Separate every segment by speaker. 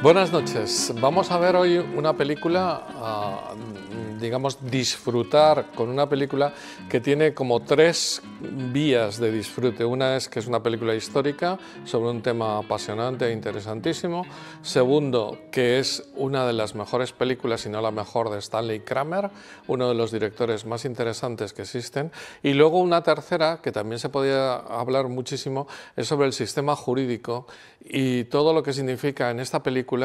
Speaker 1: Buenas noches. Vamos a ver hoy una película, digamos, disfrutar con una película que tiene como tres vías de disfrute. Una es que es una película histórica sobre un tema apasionante e interesantísimo. Segundo, que es una de las mejores películas, si no la mejor, de Stanley Kramer, uno de los directores más interesantes que existen. Y luego una tercera, que también se podía hablar muchísimo, es sobre el sistema jurídico y todo lo que significa en esta película,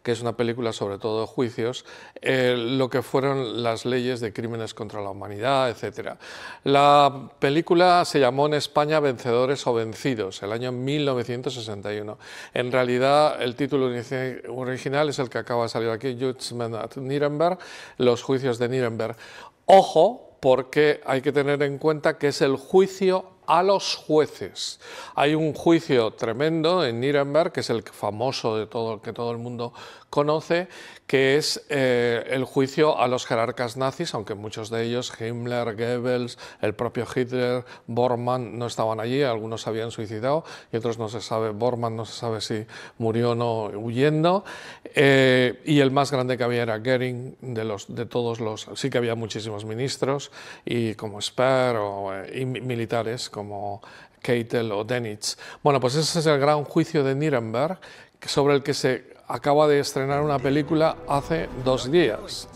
Speaker 1: que es una película sobre todo de juicios, lo que fueron las leyes de crímenes contra la humanidad, etc. La película se llamó en España Vencedores o Vencidos, el año 1961. En realidad el título original es el que acaba de salir aquí, Judgment at Nuremberg, los juicios de Nuremberg. Ojo, porque hay que tener en cuenta que es el juicio a los jueces. Hay un juicio tremendo en Nuremberg, que es el famoso de todo, que todo el mundo conoce, que es el juicio a los jerarcas nazis, aunque muchos de ellos, Himmler, Goebbels, el propio Hitler, Bormann, no estaban allí, algunos se habían suicidado y otros no se sabe, Bormann no se sabe si murió o no huyendo, y el más grande que había era Göring, de todos los, sí que había muchísimos ministros, y como Speer y militares como Keitel o Dönitz. Bueno, pues ese es el gran juicio de Nuremberg, sobre el que se acaba de estrenar una película hace 2 días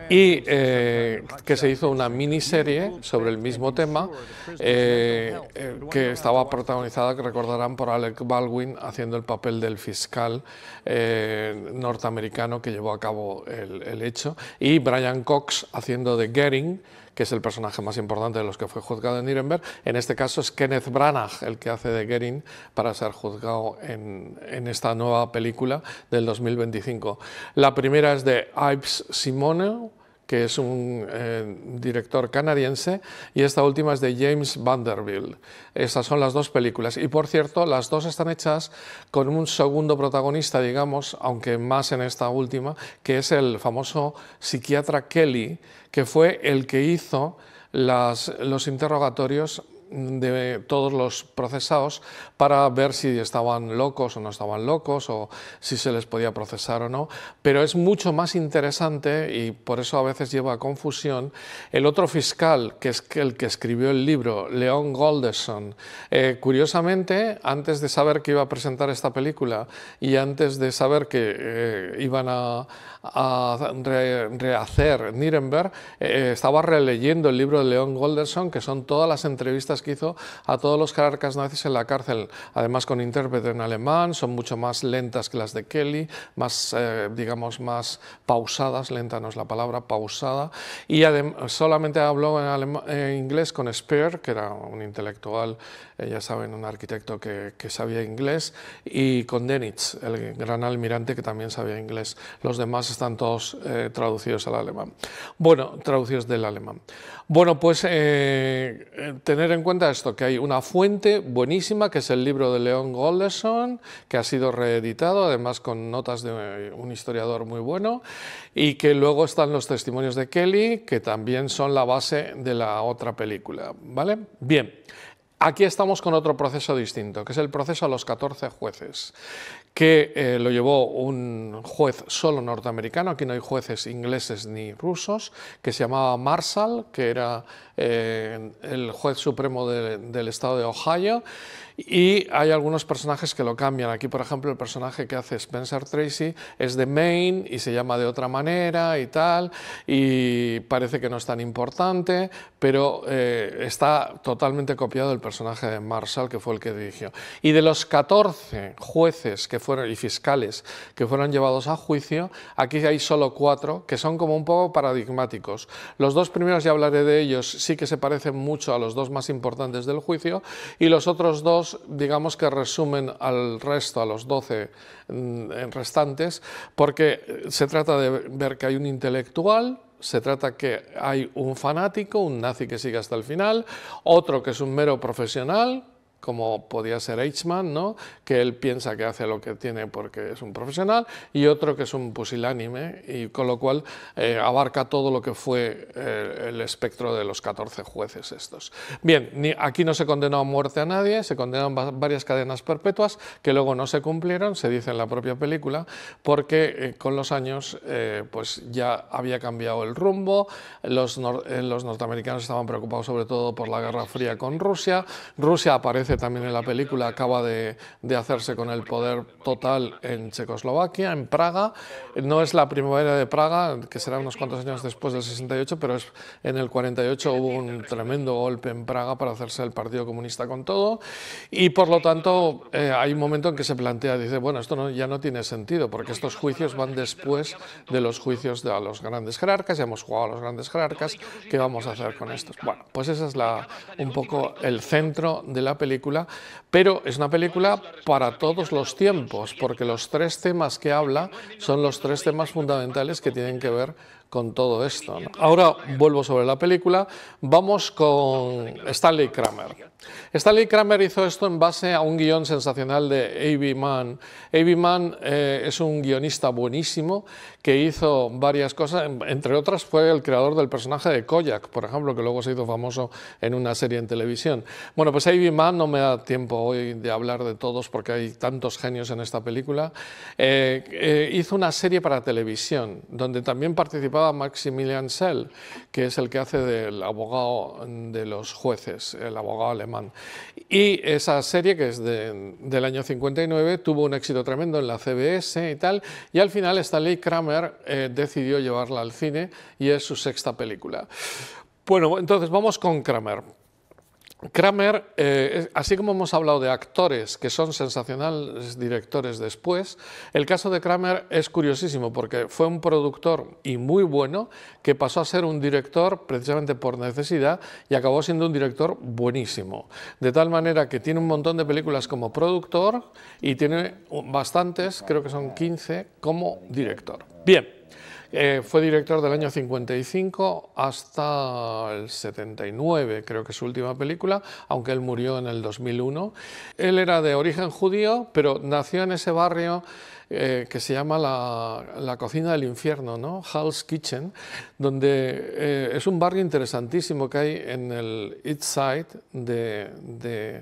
Speaker 1: y que se hizo una miniserie sobre el mismo tema que estaba protagonizada, que recordarán, por Alec Baldwin haciendo el papel del fiscal norteamericano que llevó a cabo el hecho, y Brian Cox haciendo de Göring, que es el personaje más importante de los que fue juzgado en Nuremberg. En este caso es Kenneth Branagh el que hace de Göring para ser juzgado en esta nueva película del 2025. La primera es de Yves Simoneau, que es un director canadiense, y esta última es de James Vanderbilt. Estas son las dos películas, y por cierto, las dos están hechas con un segundo protagonista, digamos, aunque más en esta última, que es el famoso psiquiatra Kelly, que fue el que hizo los interrogatorios de todos los procesados para ver si estaban locos o no estaban locos, o si se les podía procesar o no. Pero es mucho más interesante, y por eso a veces lleva a confusión, el otro fiscal, que es el que escribió el libro, Leon Golderson. Curiosamente, antes de saber que iba a presentar esta película y antes de saber que iban a rehacer Nuremberg, estaba releyendo el libro de Leon Golderson, que son todas las entrevistas que hizo a todos los jerarcas nazis en la cárcel, además con intérprete en alemán. Son mucho más lentas que las de Kelly, más, digamos, más pausadas, lenta no es la palabra, pausada, y solamente habló en inglés con Speer, que era un intelectual, ya saben, un arquitecto que sabía inglés, y con Dönitz, el gran almirante, que también sabía inglés. Los demás están todos traducidos al alemán. Bueno, traducidos del alemán. Bueno, pues tener en cuenta esto, que hay una fuente buenísima, que es el libro de Leon Golderson, que ha sido reeditado, además con notas de un historiador muy bueno, y que luego están los testimonios de Kelly, que también son la base de la otra película, ¿vale? Bien. Aquí estamos con otro proceso distinto, que es el proceso a los 14 jueces, que lo llevó un juez solo norteamericano. Aquí no hay jueces ingleses ni rusos, que se llamaba Marshall, que era el juez supremo del estado de Ohio, y hay algunos personajes que lo cambian. Aquí, por ejemplo, el personaje que hace Spencer Tracy es de Maine y se llama de otra manera y tal, y parece que no es tan importante, pero está totalmente copiado del personaje de Marshall, que fue el que dirigió. Y de los 14 jueces y fiscales que fueron llevados a juicio, aquí hay solo 4 que son como un poco paradigmáticos. Los 2 primeros, ya hablaré de ellos, sí que se parecen mucho a los 2 más importantes del juicio, y los otros 2, digamos que resumen al resto, a los 12 restantes, porque se trata de ver que hay un intelectual, se trata que hay un fanático, un nazi que sigue hasta el final, otro que es un mero profesional, como podía ser Eichmann, ¿no? Que él piensa que hace lo que tiene porque es un profesional, y otro que es un pusilánime, y con lo cual abarca todo lo que fue el espectro de los 14 jueces estos. Bien, aquí no se condenó a muerte a nadie, se condenaron varias cadenas perpetuas que luego no se cumplieron, se dice en la propia película, porque con los años pues ya había cambiado el rumbo, los norteamericanos estaban preocupados sobre todo por la Guerra Fría con Rusia. Rusia aparece también en la película, acaba de hacerse con el poder total en Checoslovaquia, en Praga. No es la primavera de Praga, que será unos cuantos años después del 68, pero en el 48 hubo un tremendo golpe en Praga para hacerse el Partido Comunista con todo, y por lo tanto hay un momento en que se plantea, dice, bueno, esto ya no tiene sentido, porque estos juicios van después de los juicios de los grandes jerarcas, ya hemos jugado a los grandes jerarcas, ¿qué vamos a hacer con estos? Bueno, pues ese es un poco el centro de la película, pero es una película para todos los tiempos, porque los tres temas que habla son los tres temas fundamentales que tienen que ver con todo esto, ¿no? Ahora vuelvo sobre la película, vamos con Stanley Kramer. Stanley Kramer hizo esto en base a un guión sensacional de A.B. Mann. A.B. Mann es un guionista buenísimo que hizo varias cosas, entre otras fue el creador del personaje de Kojak, por ejemplo, que luego se hizo famoso en una serie en televisión. Bueno, pues A.B. Mann, no me da tiempo hoy de hablar de todos porque hay tantos genios en esta película, hizo una serie para televisión donde también participaba Maximilian Schell, que es el que hace del abogado de los jueces, el abogado alemán. Y esa serie, que es del año 59, tuvo un éxito tremendo en la CBS y tal, y al final Stanley Kramer decidió llevarla al cine y es su sexta película. Bueno, entonces vamos con Kramer. Kramer, así como hemos hablado de actores que son sensacionales directores después, el caso de Kramer es curiosísimo porque fue un productor y muy bueno que pasó a ser un director precisamente por necesidad y acabó siendo un director buenísimo. De tal manera que tiene un montón de películas como productor y tiene bastantes, creo que son 15, como director. Bien. Fue director del año 55 hasta el 79, creo que es su última película, aunque él murió en el 2001. Él era de origen judío, pero nació en ese barrio que se llama la cocina del infierno, ¿no? Hell's Kitchen, donde es un barrio interesantísimo que hay en el East Side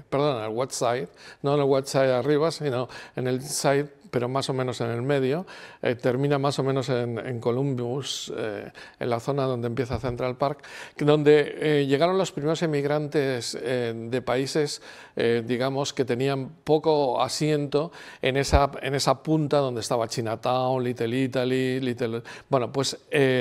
Speaker 1: perdón, en el West Side, no en el West Side arriba, sino en el East Side, pero más o menos en el medio, termina más o menos en Columbus, en la zona donde empieza Central Park, donde llegaron los primeros emigrantes de países, digamos, que tenían poco asiento en esa punta donde estaba Chinatown, Little Italy, Bueno, pues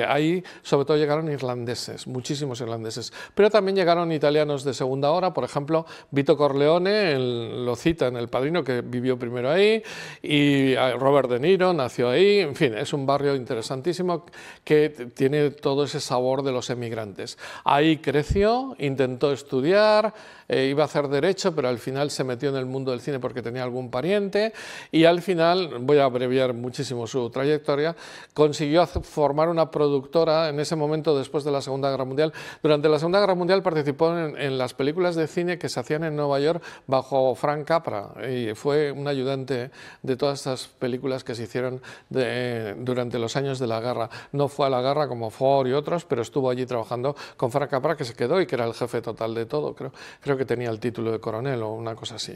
Speaker 1: ahí sobre todo llegaron irlandeses, muchísimos irlandeses, pero también llegaron italianos de segunda hora, por ejemplo, Vito Corleone, lo cita en El Padrino, que vivió primero ahí, y Robert De Niro nació ahí, en fin, es un barrio interesantísimo que tiene todo ese sabor de los emigrantes. Ahí creció, intentó estudiar, iba a hacer Derecho, pero al final se metió en el mundo del cine porque tenía algún pariente, y al final, voy a abreviar muchísimo su trayectoria, consiguió formar una productora en ese momento después de la Segunda Guerra Mundial. Durante la Segunda Guerra Mundial participó en las películas de cine que se hacían en Nueva York bajo Frank Capra, y fue un ayudante de todas estas películas que se hicieron durante los años de la guerra. No fue a la guerra como Ford y otros, pero estuvo allí trabajando con Frank Capra, que se quedó y que era el jefe total de todo. Creo que tenía el título de coronel o una cosa así,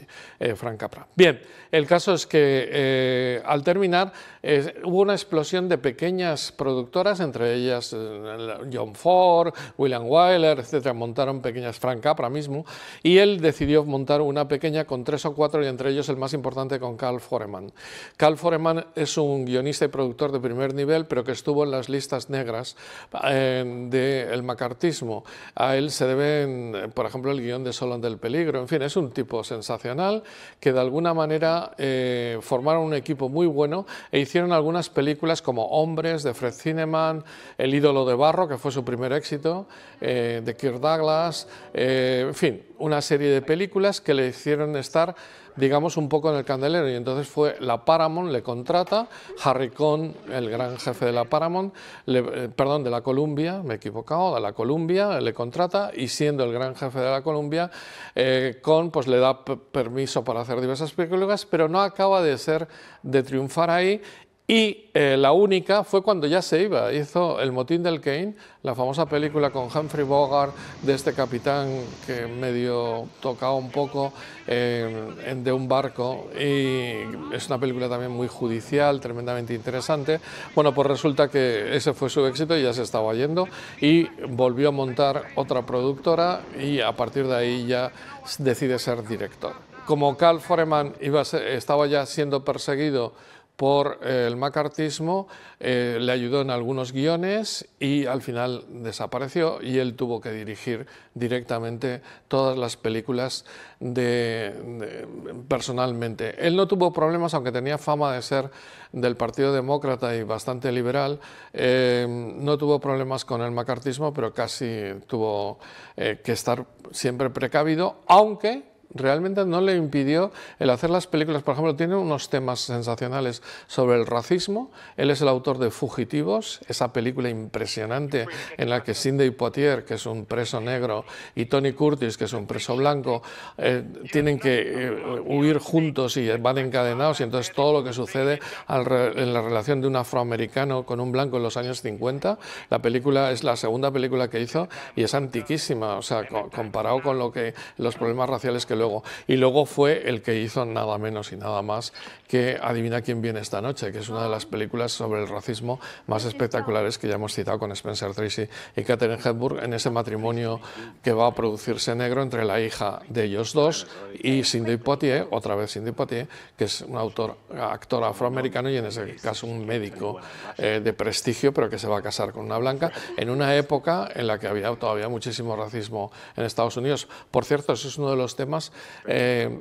Speaker 1: Frank Capra. Bien, el caso es que al terminar hubo una explosión de pequeñas productoras, entre ellas John Ford, William Wyler, etcétera, montaron pequeñas, Frank Capra mismo, y él decidió montar una pequeña con 3 o 4, y entre ellos el más importante con Carl Foreman. Carl Foreman es un guionista y productor de primer nivel, pero que estuvo en las listas negras del macartismo. A él se deben, por ejemplo, el guión de Solón del Peligro. En fin, es un tipo sensacional que de alguna manera formaron un equipo muy bueno e hicieron algunas películas como Hombres, de Fred Zinnemann, El ídolo de barro, que fue su primer éxito, de Kirk Douglas, en fin, una serie de películas que le hicieron estar digamos, un poco en el candelero, y entonces fue la Paramount, le contrata, Harry Cohn, el gran jefe de la Paramount, perdón, de la Columbia, me he equivocado, de la Columbia, le contrata, y siendo el gran jefe de la Columbia, Cohn pues le da permiso para hacer diversas películas, pero no acaba de triunfar ahí. Y la única fue cuando ya se iba, hizo El motín del Caine, la famosa película con Humphrey Bogart, de este capitán que medio tocaba un poco de un barco, y es una película también muy judicial, tremendamente interesante. Bueno, pues resulta que ese fue su éxito y ya se estaba yendo, y volvió a montar otra productora, y a partir de ahí ya decide ser director. Como Cal Foreman estaba ya siendo perseguido por el macartismo, le ayudó en algunos guiones y al final desapareció, y él tuvo que dirigir directamente todas las películas personalmente. Él no tuvo problemas, aunque tenía fama de ser del Partido Demócrata y bastante liberal, no tuvo problemas con el macartismo, pero casi tuvo que estar siempre precavido, aunque realmente no le impidió el hacer las películas. Por ejemplo, tiene unos temas sensacionales sobre el racismo. Él es el autor de Fugitivos, esa película impresionante en la que Sidney Poitier, que es un preso negro, y Tony Curtis, que es un preso blanco, tienen que huir juntos y van encadenados, y entonces todo lo que sucede en la relación de un afroamericano con un blanco en los años 50. La película es la segunda película que hizo y es antiquísima, o sea, comparado con los problemas raciales que luego fue el que hizo nada menos y nada más que Adivina quién viene esta noche, que es una de las películas sobre el racismo más espectaculares que ya hemos citado, con Spencer Tracy y Katharine Hepburn, en ese matrimonio que va a producirse negro entre la hija de ellos dos y Sidney Poitier, otra vez Sidney Poitier, que es un actor afroamericano y en ese caso un médico de prestigio, pero que se va a casar con una blanca en una época en la que había todavía muchísimo racismo en Estados Unidos. Por cierto, eso es uno de los temas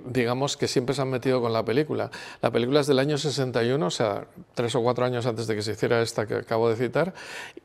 Speaker 1: digamos que siempre se han metido con la película. La película es del año 61, o sea, 3 o 4 años antes de que se hiciera esta que acabo de citar,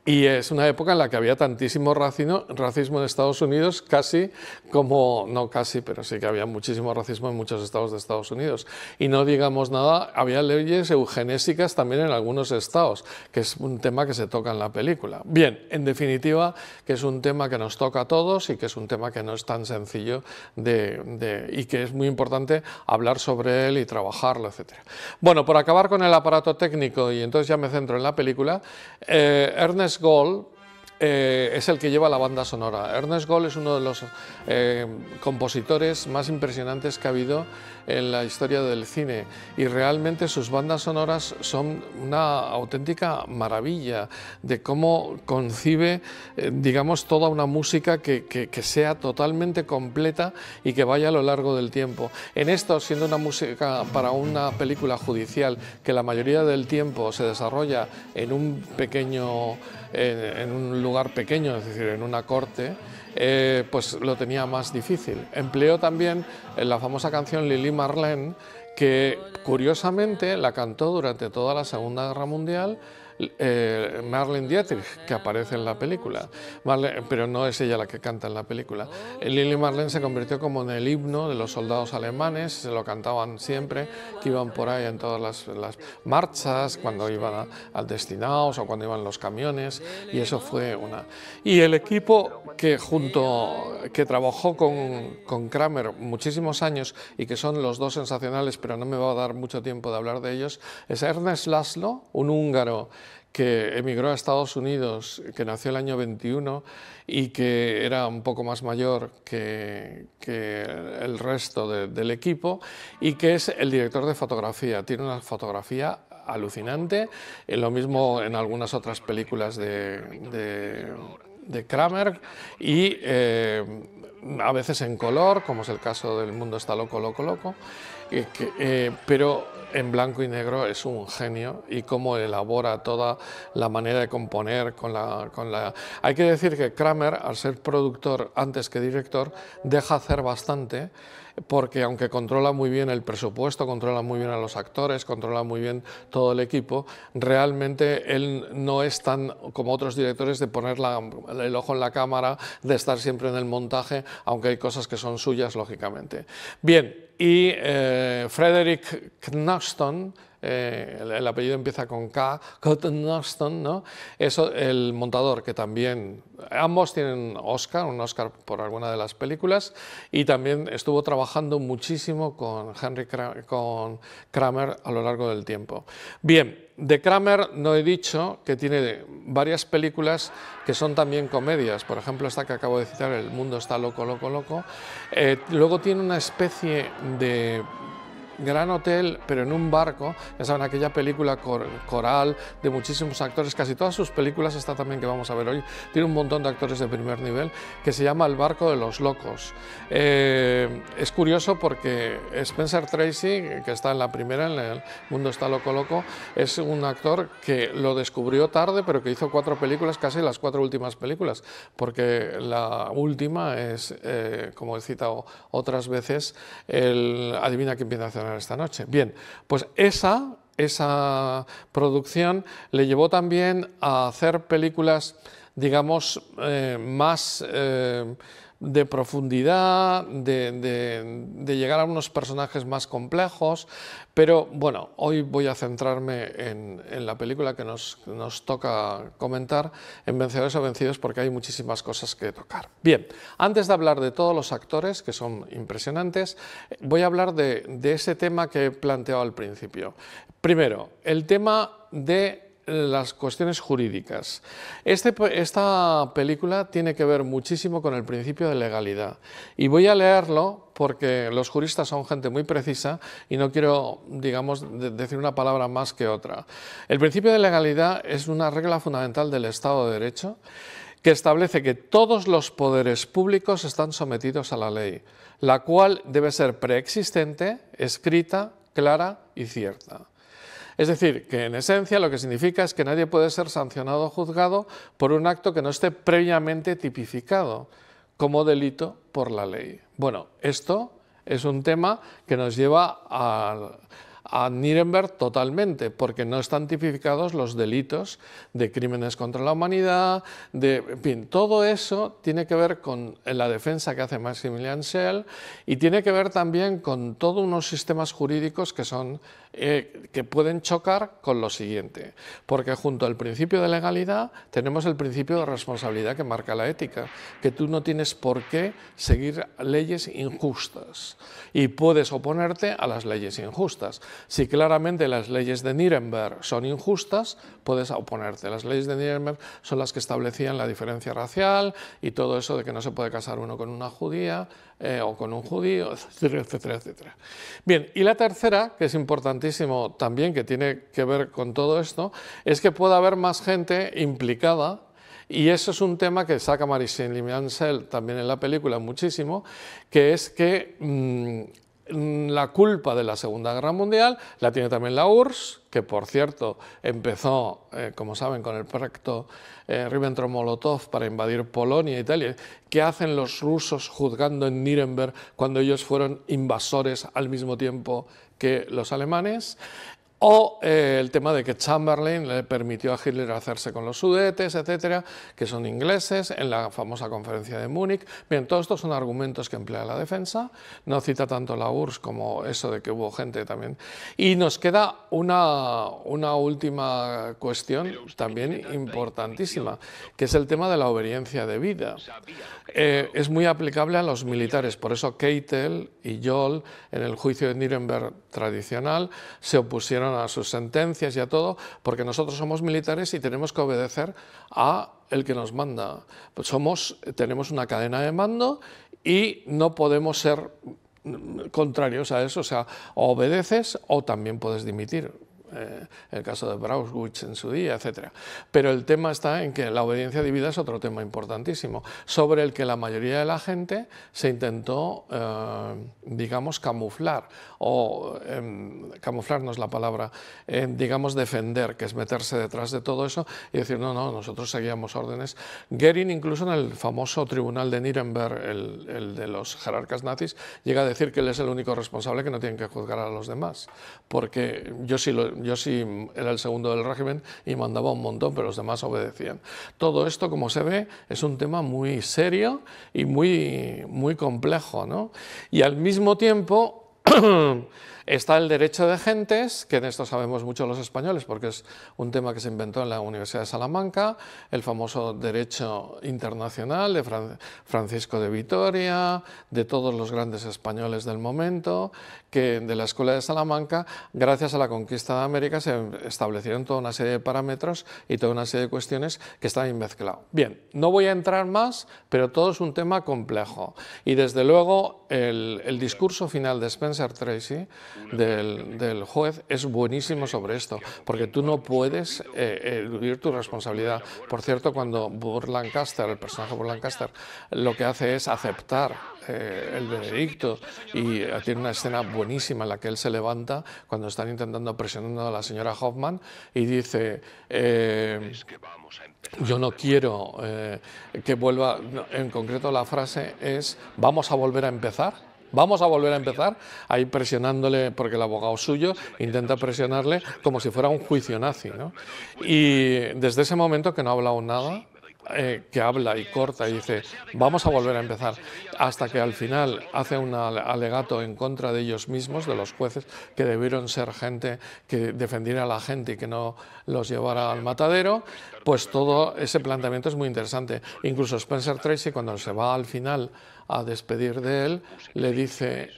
Speaker 1: y es una época en la que había tantísimo racismo en Estados Unidos, casi como, no casi, pero sí que había muchísimo racismo en muchos estados de Estados Unidos. Y no digamos nada, había leyes eugenésicas también en algunos estados, que es un tema que se toca en la película. Bien, en definitiva, que es un tema que nos toca a todos y que es un tema que no es tan sencillo y que es muy importante hablar sobre él y trabajarlo, etc. Bueno, por acabar con el aparato técnico, y entonces ya me centro en la película, Ernest Gold es el que lleva la banda sonora. Ernest Gold es uno de los compositores más impresionantes que ha habido en la historia del cine, y realmente sus bandas sonoras son una auténtica maravilla de cómo concibe, digamos, toda una música que sea totalmente completa y que vaya a lo largo del tiempo. En esto, siendo una música para una película judicial que la mayoría del tiempo se desarrolla en un pequeño, en un lugar pequeño, es decir, en una corte, pues lo tenía más difícil. Empleó también la famosa canción Lili Marlene, que curiosamente la cantó durante toda la Segunda Guerra Mundial Marlene Dietrich, que aparece en la película, pero no es ella la que canta en la película. Lili Marlene se convirtió como en el himno de los soldados alemanes, se lo cantaban siempre, que iban por ahí en todas las marchas, cuando iban al destinados o cuando iban los camiones, y eso fue una... Y el equipo que trabajó con Kramer muchísimos años y que son los dos sensacionales, pero no me va a dar mucho tiempo de hablar de ellos, es Ernest Laszlo, un húngaro que emigró a Estados Unidos, que nació el año 21 y que era un poco más mayor que el resto del equipo, y que es el director de fotografía. Tiene una fotografía alucinante, lo mismo en algunas otras películas de Kramer, y a veces en color, como es el caso del Mundo está loco, loco, loco, pero en blanco y negro es un genio, y cómo elabora toda la manera de componer Hay que decir que Kramer, al ser productor antes que director, deja hacer bastante, porque aunque controla muy bien el presupuesto, controla muy bien a los actores, controla muy bien todo el equipo, realmente él no es tan como otros directores de poner el ojo en la cámara, de estar siempre en el montaje. aunque hay cosas que son suyas, lógicamente. Bien, y Frederick Knutston, el apellido empieza con K, Knutston, ¿no? Eso, el montador, que también, ambos tienen Oscar, un Oscar por alguna de las películas, y también estuvo trabajando muchísimo con con Kramer a lo largo del tiempo. Bien, de Kramer no he dicho que tiene varias películas que son también comedias, por ejemplo esta que acabo de citar, El mundo está loco, loco, loco. Luego tiene una especie de Gran Hotel, pero en un barco, ya saben, aquella película coral de muchísimos actores, casi todas sus películas, esta también que vamos a ver hoy, tiene un montón de actores de primer nivel, que se llama El barco de los locos. Es curioso porque Spencer Tracy, que está en la primera, en El mundo está loco, loco, es un actor que lo descubrió tarde, pero que hizo 4 películas, casi las 4 últimas películas, porque la última es, como he citado otras veces, Adivina quién viene a cenar esta noche. Bien, pues esa producción le llevó también a hacer películas, digamos, más de profundidad, de llegar a unos personajes más complejos, pero bueno, hoy voy a centrarme en la película que nos toca comentar, en Vencedores o Vencidos, porque hay muchísimas cosas que tocar. Bien, antes de hablar de todos los actores, que son impresionantes, voy a hablar de ese tema que he planteado al principio. Primero, el tema de las cuestiones jurídicas. Esta película tiene que ver muchísimo con el principio de legalidad y voy a leerlo porque los juristas son gente muy precisa y no quiero, digamos, decir una palabra más que otra. El principio de legalidad es una regla fundamental del Estado de Derecho que establece que todos los poderes públicos están sometidos a la ley, la cual debe ser preexistente, escrita, clara y cierta. Es decir, que en esencia lo que significa es que nadie puede ser sancionado o juzgado por un acto que no esté previamente tipificado como delito por la ley. Bueno, esto es un tema que nos lleva a Nuremberg totalmente, porque no están tipificados los delitos de crímenes contra la humanidad, en fin, todo eso tiene que ver con la defensa que hace Maximilian Schell y tiene que ver también con todos unos sistemas jurídicos que son que pueden chocar con lo siguiente, porque junto al principio de legalidad tenemos el principio de responsabilidad que marca la ética, que tú no tienes por qué seguir leyes injustas y puedes oponerte a las leyes injustas. Si claramente las leyes de Nuremberg son injustas, puedes oponerte. Las leyes de Nuremberg son las que establecían la diferencia racial y todo eso de que no se puede casar uno con una judía o con un judío, etcétera, etcétera, etcétera. Bien, y la tercera, que es importantísimo también, que tiene que ver con todo esto, es que pueda haber más gente implicada. Y eso es un tema que saca Maximilian Schell también en la película muchísimo, que es que la culpa de la Segunda Guerra Mundial la tiene también la URSS, que por cierto empezó, como saben, con el pacto Ribbentrop-Molotov para invadir Polonia e Italia. ¿Qué hacen los rusos juzgando en Nuremberg cuando ellos fueron invasores al mismo tiempo que los alemanes? O el tema de que Chamberlain le permitió a Hitler hacerse con los Sudetes, etcétera, que son ingleses, en la famosa conferencia de Múnich. Bien, todos estos son argumentos que emplea la defensa, no cita tanto la URSS como eso de que hubo gente también. Y nos queda una última cuestión también importantísima, que es el tema de la obediencia debida. Es muy aplicable a los militares, por eso Keitel y Joll, en el juicio de Nuremberg tradicional, se opusieron a sus sentencias y a todo, porque nosotros somos militares y tenemos que obedecer a el que nos manda. Pues tenemos una cadena de mando y no podemos ser contrarios a eso, o sea, o obedeces o también puedes dimitir. El caso de Brauswitz en su día, etc. Pero el tema está en que la obediencia debida es otro tema importantísimo, sobre el que la mayoría de la gente se intentó, digamos, camuflar, o camuflar no es la palabra, digamos, defender, que es meterse detrás de todo eso y decir, no, nosotros seguíamos órdenes. Goering, incluso en el famoso tribunal de Nuremberg, el de los jerarcas nazis, llega a decir que él es el único responsable, que no tienen que juzgar a los demás, porque yo yo sí era el segundo del régimen y mandaba un montón, pero los demás obedecían. Todo esto, como se ve, es un tema muy serio y muy complejo, ¿no? Y al mismo tiempo está el derecho de gentes, que en esto sabemos mucho los españoles porque es un tema que se inventó en la Universidad de Salamanca, el famoso derecho internacional de Francisco de Vitoria, de todos los grandes españoles del momento, que de la Escuela de Salamanca, gracias a la conquista de América, se establecieron toda una serie de parámetros y toda una serie de cuestiones que están ahí mezcladas. Bien, no voy a entrar más, pero todo es un tema complejo. Y desde luego el discurso final de Spencer Tracy, del juez, es buenísimo sobre esto, porque tú no puedes eludir tu responsabilidad. Por cierto, cuando Burt Lancaster, el personaje Burt Lancaster, lo que hace es aceptar el veredicto y tiene una escena buenísima en la que él se levanta cuando están intentando presionando a la señora Hoffman y dice yo no quiero que vuelva, en concreto la frase es vamos a volver a empezar. Vamos a volver a empezar, ahí presionándole, porque el abogado suyo intenta presionarle como si fuera un juicio nazi, ¿no? Y desde ese momento que no ha hablado nada, que habla y corta y dice vamos a volver a empezar, hasta que al final hace un alegato en contra de ellos mismos, de los jueces, que debieron ser gente que defendiera a la gente y que no los llevara al matadero. Pues todo ese planteamiento es muy interesante. Incluso Spencer Tracy, cuando se va al final a despedir de él, le dice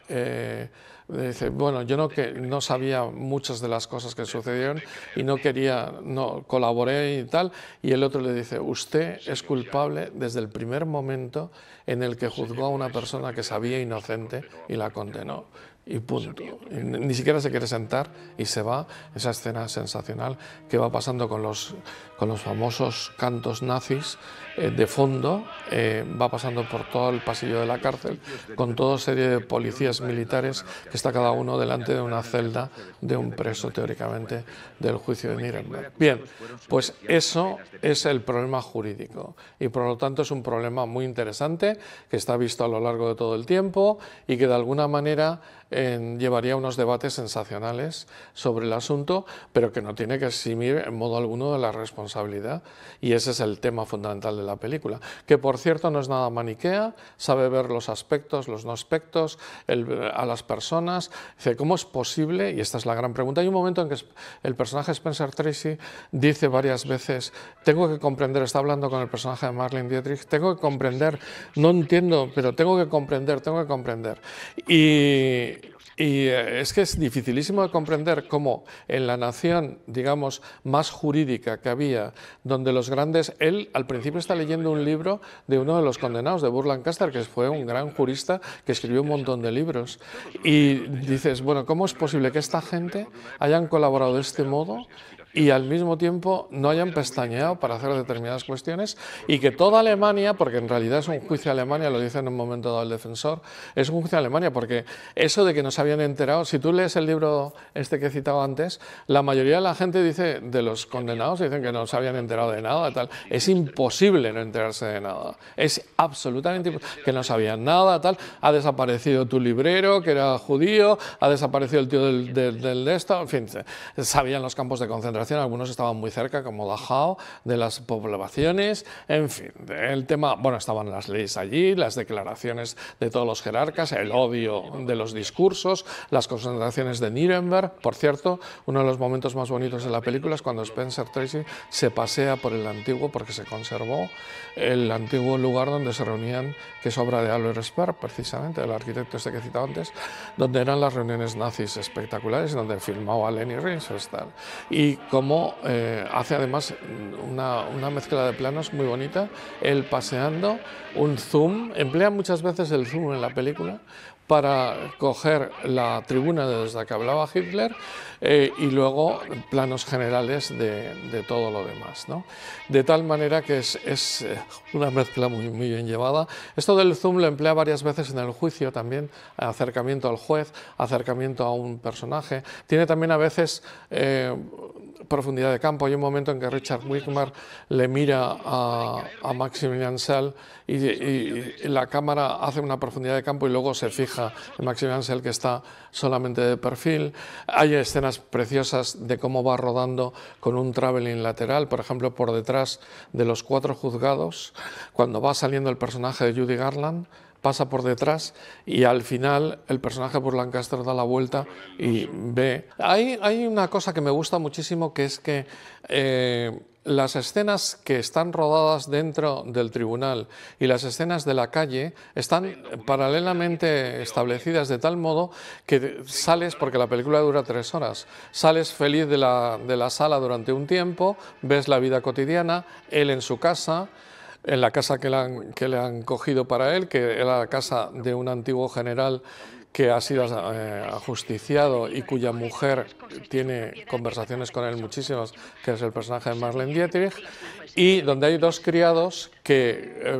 Speaker 1: bueno, yo no sabía muchas de las cosas que sucedieron y no colaboré y tal, y el otro le dice, usted es culpable desde el primer momento en el que juzgó a una persona que sabía inocente y la condenó. Y punto. Ni siquiera se quiere sentar y se va. Esa escena sensacional que va pasando con los famosos cantos nazis de fondo, va pasando por todo el pasillo de la cárcel con toda serie de policías militares que está cada uno delante de una celda de un preso, teóricamente, del juicio de Nuremberg. Bien, pues eso es el problema jurídico y por lo tanto es un problema muy interesante que está visto a lo largo de todo el tiempo y que de alguna manera llevaría unos debates sensacionales sobre el asunto, pero que no tiene que eximir en modo alguno de la responsabilidad, y ese es el tema fundamental de la película, que por cierto no es nada maniquea, sabe ver los aspectos, los no aspectos, a las personas. Dice, ¿cómo es posible? Y esta es la gran pregunta. Hay un momento en que el personaje Spencer Tracy dice varias veces, tengo que comprender, está hablando con el personaje de Marlene Dietrich, tengo que comprender, no entiendo, pero tengo que comprender. Y es que es dificilísimo de comprender cómo en la nación, digamos, más jurídica que había, donde los grandes... Él al principio está leyendo un libro de uno de los condenados, de Burt Lancaster, que fue un gran jurista que escribió un montón de libros. Y dices, bueno, ¿cómo es posible que esta gente hayan colaborado de este modo y al mismo tiempo no hayan pestañeado para hacer determinadas cuestiones, y que toda Alemania, porque en realidad es un juicio a Alemania, lo dice en un momento dado el defensor, es un juicio a Alemania, porque eso de que no se habían enterado, si tú lees el libro este que he citado antes, la mayoría de la gente dice, de los condenados, dicen que no se habían enterado de nada, tal. Es imposible no enterarse de nada, es absolutamente imposible, que no sabían nada, tal. Ha desaparecido tu librero, que era judío, ha desaparecido el tío del esto, en fin, sabían los campos de concentración, algunos estaban muy cerca, como Dachau, de las poblaciones, en fin, el tema, bueno, estaban las leyes allí, las declaraciones de todos los jerarcas, el odio de los discursos, las concentraciones de Nuremberg. Por cierto, uno de los momentos más bonitos de la película es cuando Spencer Tracy se pasea por el antiguo, porque se conservó el antiguo lugar donde se reunían, que es obra de Albert Speer, precisamente, el arquitecto este que he citado antes, donde eran las reuniones nazis espectaculares, donde filmaba Leni Riefenstahl, y como hace además una mezcla de planos muy bonita, él paseando, un zoom, emplea muchas veces el zoom en la película para coger la tribuna desde la que hablaba Hitler y luego planos generales de todo lo demás, ¿no? De tal manera que es una mezcla muy bien llevada. Esto del zoom lo emplea varias veces en el juicio también, acercamiento al juez, acercamiento a un personaje. Tiene también a veces profundidad de campo. Hay un momento en que Richard Widmark le mira a Maximilian Schell y la cámara hace una profundidad de campo y luego se fija en Maximilian Schell, que está solamente de perfil. Hay escenas preciosas de cómo va rodando con un traveling lateral, por ejemplo, por detrás de los 4 juzgados, cuando va saliendo el personaje de Judy Garland, pasa por detrás y al final el personaje por Lancaster da la vuelta y ve. Hay una cosa que me gusta muchísimo, que es que las escenas que están rodadas dentro del tribunal y las escenas de la calle están paralelamente establecidas de tal modo que sales, porque la película dura 3 horas, sales feliz de la sala durante un tiempo, ves la vida cotidiana, él en su casa, en la casa que le han cogido para él, que era la casa de un antiguo general que ha sido ajusticiado y cuya mujer tiene conversaciones con él muchísimas, que es el personaje de Marlene Dietrich, y donde hay 2 criados que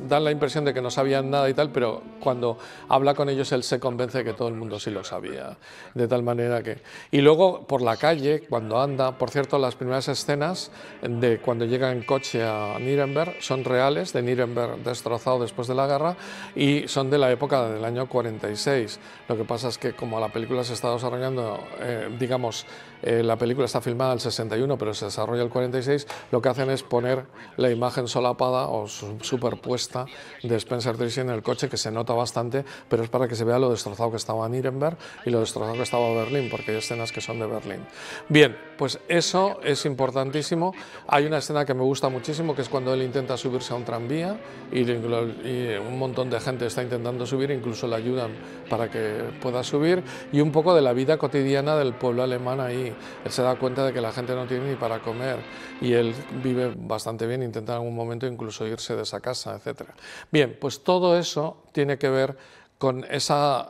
Speaker 1: dan la impresión de que no sabían nada y tal, pero cuando habla con ellos él se convence de que todo el mundo sí lo sabía, de tal manera que... Y luego por la calle, cuando anda, por cierto, las primeras escenas de cuando llega en coche a Nuremberg son reales, de Nuremberg destrozado después de la guerra, y son de la época del año 46. Lo que pasa es que como la película se está desarrollando, la película está filmada el 61, pero se desarrolla el 46, lo que hacen es poner la imagen solapada o superpuesta de Spencer Tracy en el coche, que se nota bastante, pero es para que se vea lo destrozado que estaba Nuremberg y lo destrozado que estaba Berlín, porque hay escenas que son de Berlín. Bien, pues eso es importantísimo. Hay una escena que me gusta muchísimo, que es cuando él intenta subirse a un tranvía y un montón de gente está intentando subir, incluso le ayudan para que pueda subir, y un poco de la vida cotidiana del pueblo alemán ahí. Él se da cuenta de que la gente no tiene ni para comer y él vive bastante bien, intenta en algún momento incluso irse de esa casa, etc. Bien, pues todo eso tiene que ver con esa,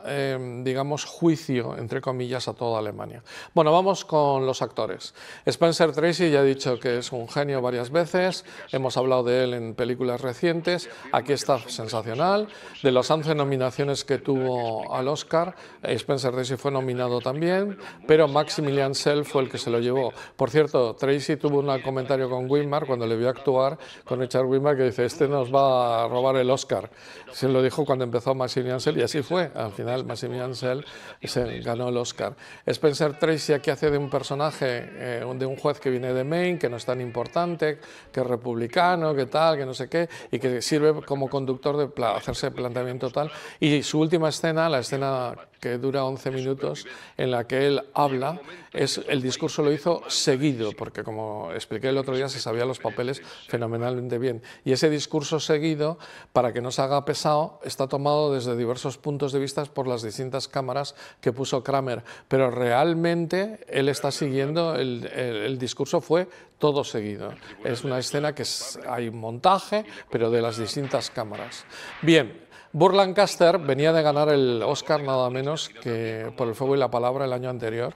Speaker 1: juicio, entre comillas, a toda Alemania. Bueno, vamos con los actores. Spencer Tracy, ya he dicho que es un genio varias veces, hemos hablado de él en películas recientes, aquí está sensacional. De las 11 nominaciones que tuvo al Oscar, Spencer Tracy fue nominado también, pero Maximilian Schell fue el que se lo llevó. Por cierto, Tracy tuvo un comentario con Widmark cuando le vio actuar, con Richard Widmark, que dice, este nos va a robar el Oscar. Se lo dijo cuando empezó Maximilian Schell, y así fue. Al final Maximilian Schell se ganó el Oscar. Spencer Tracy aquí hace de un personaje, de un juez que viene de Maine, que no es tan importante, que es republicano, que tal, que no sé qué, y que sirve como conductor de hacerse planteamiento tal. Y su última escena, la escena que dura 11 minutos, en la que él habla, el discurso lo hizo seguido, porque como expliqué el otro día, se sabía los papeles fenomenalmente bien. Y ese discurso seguido, para que no se haga pesado, está tomado desde diversos puntos de vista por las distintas cámaras que puso Kramer, pero realmente él está siguiendo, el discurso fue todo seguido. Es una escena que hay montaje, pero de las distintas cámaras. Bien. Burt Lancaster venía de ganar el Oscar nada menos que por El fuego y la palabra el año anterior,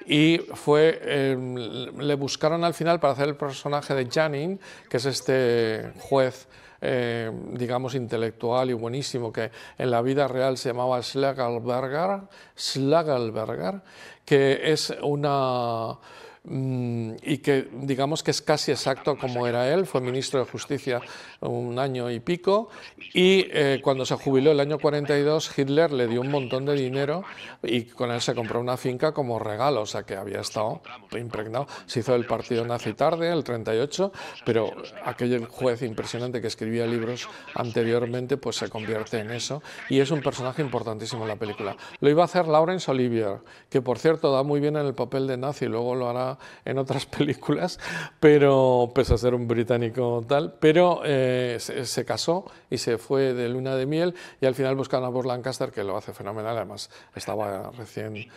Speaker 1: y le buscaron al final para hacer el personaje de Janning, que es este juez intelectual y buenísimo, que en la vida real se llamaba Schlagelberger, que es y que digamos que es casi exacto como era él. Fue ministro de Justicia 1 año y pico, y cuando se jubiló el año 42 Hitler le dio un montón de dinero y con él se compró una finca como regalo, o sea que había estado impregnado. Se hizo el partido nazi tarde, el 38, pero aquel juez impresionante que escribía libros anteriormente pues se convierte en eso, y es un personaje importantísimo en la película. Lo iba a hacer Laurence Olivier, que por cierto da muy bien en el papel de nazi, luego lo hará en otras películas, pero pese a ser un británico tal, pero se casó y se fue de luna de miel, y al final buscan a Burt Lancaster, que lo hace fenomenal, además estaba recién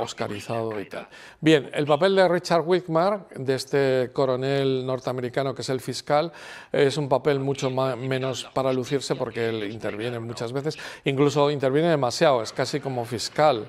Speaker 1: oscarizado y tal. Bien, el papel de Richard Widmark, de este coronel norteamericano que es el fiscal, es un papel mucho menos para lucirse, porque él interviene muchas veces, incluso interviene demasiado, es casi como fiscal,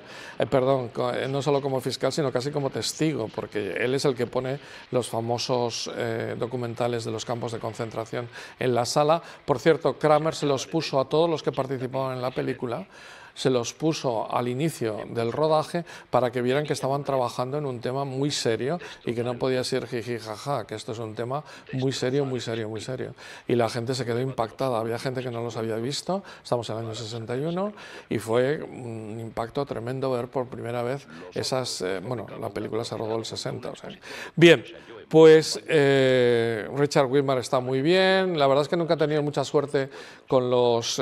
Speaker 1: no solo como fiscal, sino casi como testigo, porque él es el que pone los famosos documentales de los campos de concentración en la sala. Por cierto, Kramer se los puso a todos los que participaban en la película, se los puso al inicio del rodaje para que vieran que estaban trabajando en un tema muy serio y que no podía ser jiji jaja, que esto es un tema muy serio, muy serio, muy serio. Y la gente se quedó impactada, había gente que no los había visto, estamos en el año 61, y fue un impacto tremendo ver por primera vez esas, bueno, la película se rodó el 60, o sea. Bien, pues Richard Widmark está muy bien, la verdad es que nunca ha tenido mucha suerte con los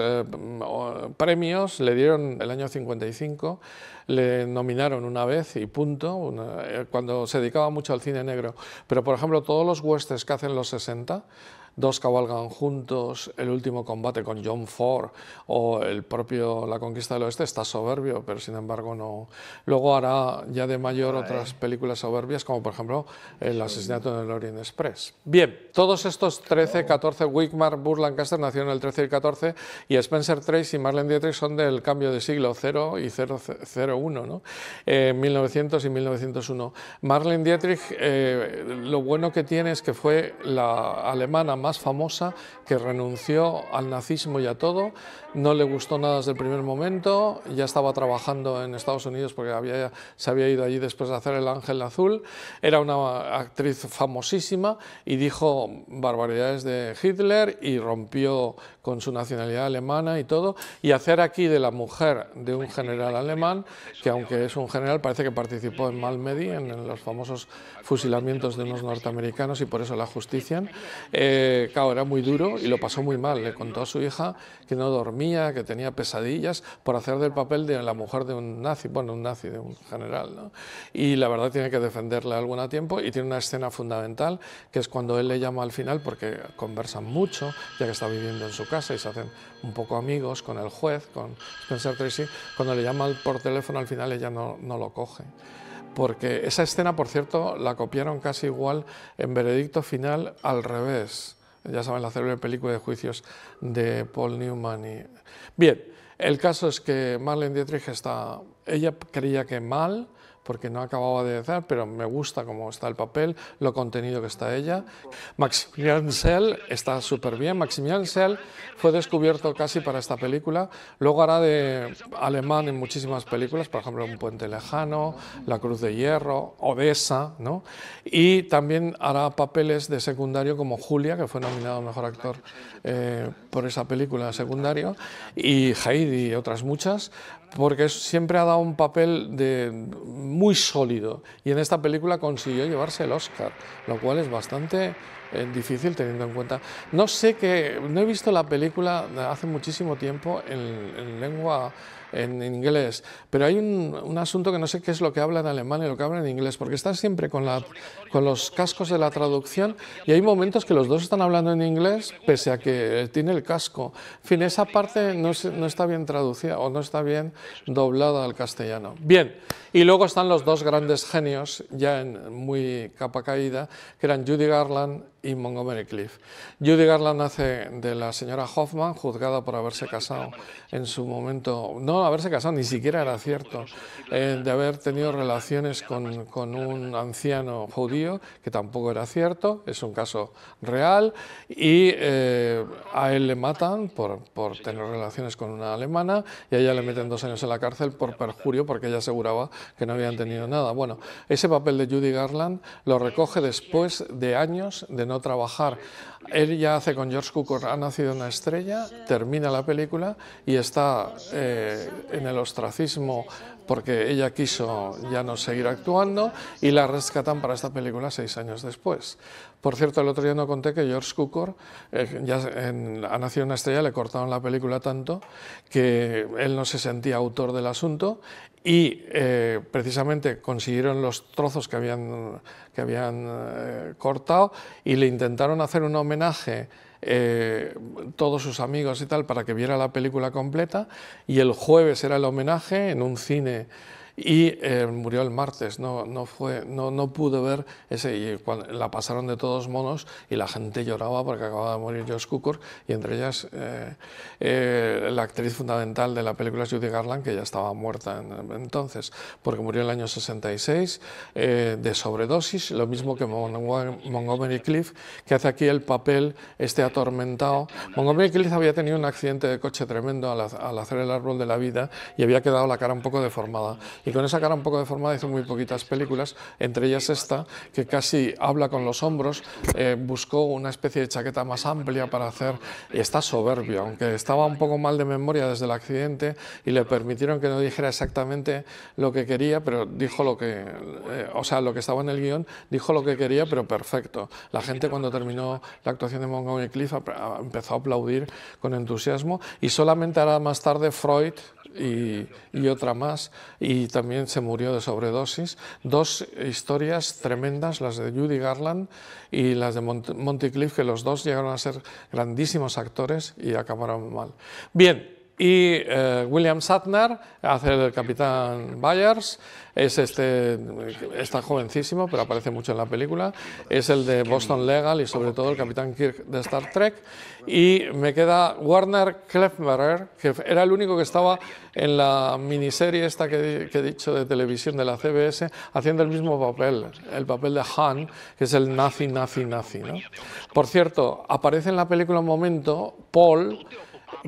Speaker 1: premios, le dieron el año 55, le nominaron una vez y punto, cuando se dedicaba mucho al cine negro, pero por ejemplo todos los westerns que hacen los 60, Dos cabalgan juntos, El último combate con John Ford o el propio La conquista del oeste, está soberbio, pero sin embargo no. Luego hará ya de mayor otras películas soberbias, como por ejemplo El asesinato del Orient Express. Bien, todos estos 13, 14, Widmark, Burt Lancaster nacieron el 13 y el 14, y Spencer Tracy y Marlene Dietrich son del cambio de siglo, 0 y 001, ¿no? 1900 y 1901. Marlene Dietrich, lo bueno que tiene es que fue la alemana más famosa que renunció al nazismo y a todo, no le gustó nada desde el primer momento, ya estaba trabajando en Estados Unidos porque se había ido allí después de hacer El Ángel Azul, era una actriz famosísima y dijo barbaridades de Hitler y rompió con su nacionalidad alemana y todo, y hacer aquí de la mujer de un general alemán, que aunque es un general parece que participó en Malmedy, en los famosos fusilamientos de unos norteamericanos, y por eso la justician. Claro, era muy duro y lo pasó muy mal. Le contó a su hija que no dormía, que tenía pesadillas por hacer del papel de la mujer de un nazi, bueno, un nazi, de un general, ¿no? Y la verdad tiene que defenderle algún tiempo, y tiene una escena fundamental, que es cuando él le llama al final, porque conversan mucho, ya que está viviendo en su casa y se hacen un poco amigos con el juez, con Spencer Tracy. Cuando le llama por teléfono al final ella no lo coge. Porque esa escena, por cierto, la copiaron casi igual en Veredicto Final al revés. Ya saben, la célebre película de juicios de Paul Newman. Bien, el caso es que Marlene Dietrich ella creía que mal, porque no acababa de hacer, pero me gusta cómo está el papel, lo contenido que está ella. Maximilian Schell está súper bien. Maximilian Schell fue descubierto casi para esta película, luego hará de alemán en muchísimas películas, por ejemplo Un puente lejano, La cruz de hierro, Odessa, ¿no? Y también hará papeles de secundario como Julia, que fue nominado a Mejor Actor por esa película secundario, y Heidi y otras muchas, porque siempre ha dado un papel muy sólido, y en esta película consiguió llevarse el Oscar, lo cual es bastante difícil teniendo en cuenta. No he visto la película hace muchísimo tiempo en lengua en inglés, pero hay un asunto que no sé qué es lo que habla en alemán y lo que habla en inglés, porque están siempre con los cascos de la traducción, y hay momentos que los dos están hablando en inglés pese a que tiene el casco. En fin, esa parte no está bien traducida o no está bien doblada al castellano. Bien, y luego están los dos grandes genios ya en muy capa caída, que eran Judy Garland y Montgomery Clift. Judy Garland hace de la señora Hoffman, juzgada por haberse casado en su momento, no haberse casado, ni siquiera era cierto, de haber tenido relaciones con un anciano judío, que tampoco era cierto, es un caso real, y a él le matan por tener relaciones con una alemana, y a ella le meten 2 años en la cárcel por perjurio, porque ella aseguraba que no habían tenido nada. Bueno, ese papel de Judy Garland lo recoge después de años de no trabajar. Él ya hace con George Cukor Ha nacido una estrella, termina la película y está en el ostracismo porque ella quiso ya no seguir actuando, y la rescatan para esta película 6 años después. Por cierto, el otro día no conté que George Cukor Ha nacido una estrella, le cortaron la película tanto que él no se sentía autor del asunto, y precisamente consiguieron los trozos que habían cortado, y le intentaron hacer un homenaje todos sus amigos y tal para que viera la película completa, y el jueves era el homenaje en un cine y murió el martes, no pude ver ese, y la pasaron de todos modos y la gente lloraba porque acababa de morir Josh Cukor, y entre ellas la actriz fundamental de la película es Judy Garland, que ya estaba muerta entonces, porque murió en el año 66 de sobredosis, lo mismo que Montgomery Clift, que hace aquí el papel atormentado. Montgomery Clift había tenido un accidente de coche tremendo al hacer El árbol de la vida y había quedado la cara un poco deformada, y con esa cara un poco deformada hizo muy poquitas películas, entre ellas esta, que casi habla con los hombros. Buscó una especie de chaqueta más amplia para hacer, y está soberbio, aunque estaba un poco mal de memoria desde el accidente y le permitieron que no dijera exactamente lo que quería, pero dijo lo que, o sea, lo que estaba en el guión, dijo lo que quería, pero perfecto. La gente, cuando terminó la actuación de Montgomery Clift, empezó a aplaudir con entusiasmo, y solamente hará más tarde Freud y otra más, y también se murió de sobredosis. Dos historias tremendas, las de Judy Garland y las de Monty Clift, que los dos llegaron a ser grandísimos actores y acabaron mal. Bien. Y William Shatner hace el capitán Byers, es está jovencísimo, pero aparece mucho en la película, es el de Boston Legal y sobre todo el capitán Kirk de Star Trek. Y me queda Warner Kleffberger, que era el único que estaba en la miniserie esta que he dicho de televisión de la CBS, haciendo el mismo papel, el papel de Han, que es el nazi, ¿no? Por cierto, aparece en la película un momento Paul,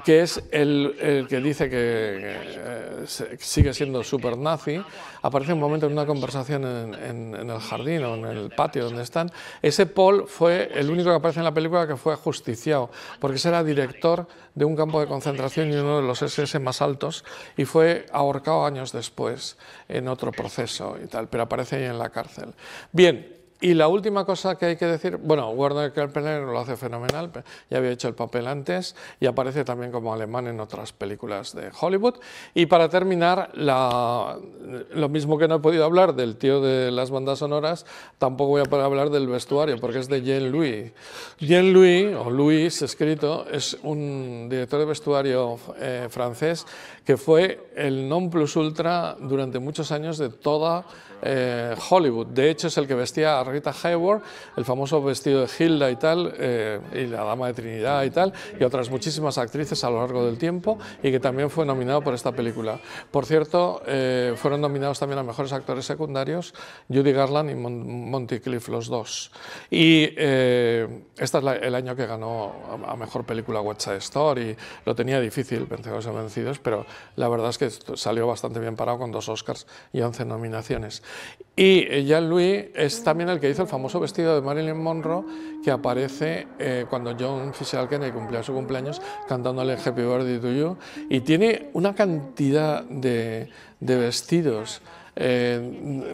Speaker 1: que es el que dice que sigue siendo súper nazi. Aparece un momento en una conversación en el jardín o en el patio donde están. Ese Paul fue el único que aparece en la película que fue ajusticiado, porque ese era director de un campo de concentración y uno de los SS más altos, y fue ahorcado años después en otro proceso y tal, pero aparece ahí en la cárcel. Bien. Y la última cosa que hay que decir, bueno, Warner Kerpeler lo hace fenomenal, ya había hecho el papel antes y aparece también como alemán en otras películas de Hollywood. Y para terminar, lo mismo que no he podido hablar del tío de las bandas sonoras, tampoco voy a poder hablar del vestuario, porque es de Jean Louis. Jean Louis, o Louis escrito, es un director de vestuario francés que fue el non plus ultra durante muchos años de toda Hollywood. De hecho, es el que vestía a Rita Hayworth, el famoso vestido de Hilda y tal, y la Dama de Trinidad y tal, y otras muchísimas actrices a lo largo del tiempo, y que también fue nominado por esta película. Por cierto, fueron nominados también a mejores actores secundarios Judy Garland y Monty Clift, los dos. Y este es el año que ganó a mejor película West Side Story, y lo tenía difícil, Vencedores o Vencidos, pero la verdad es que salió bastante bien parado con 2 Oscars y 11 nominaciones. Y Jean-Louis es también el que hizo el famoso vestido de Marilyn Monroe, que aparece cuando John Fitzgerald Kennedy cumplía su cumpleaños cantándole Happy Birthday to You, y tiene una cantidad de vestidos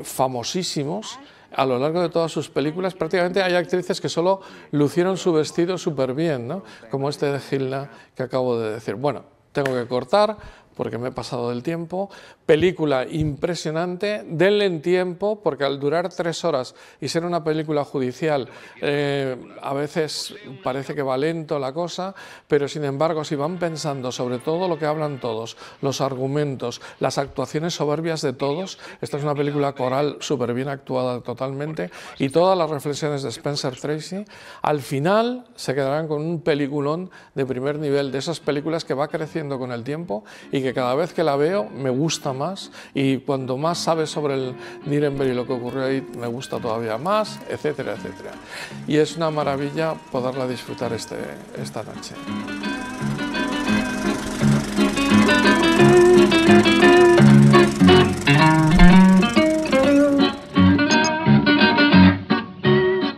Speaker 1: famosísimos a lo largo de todas sus películas. Prácticamente hay actrices que solo lucieron su vestido súper bien, ¿no? Como este de Hilda que acabo de decir. Bueno, tengo que cortar porque me he pasado del tiempo. Película impresionante, denle en tiempo, porque al durar 3 horas y ser una película judicial, a veces parece que va lento la cosa, pero sin embargo, si van pensando sobre todo lo que hablan todos, los argumentos, las actuaciones soberbias de todos, esta es una película coral súper bien actuada totalmente, y todas las reflexiones de Spencer Tracy, al final se quedarán con un peliculón de primer nivel, de esas películas que va creciendo con el tiempo y que cada vez que la veo me gusta más, y cuando más sabes sobre el Nuremberg y lo que ocurrió ahí me gusta todavía más, etcétera, etcétera. Y es una maravilla poderla disfrutar esta noche.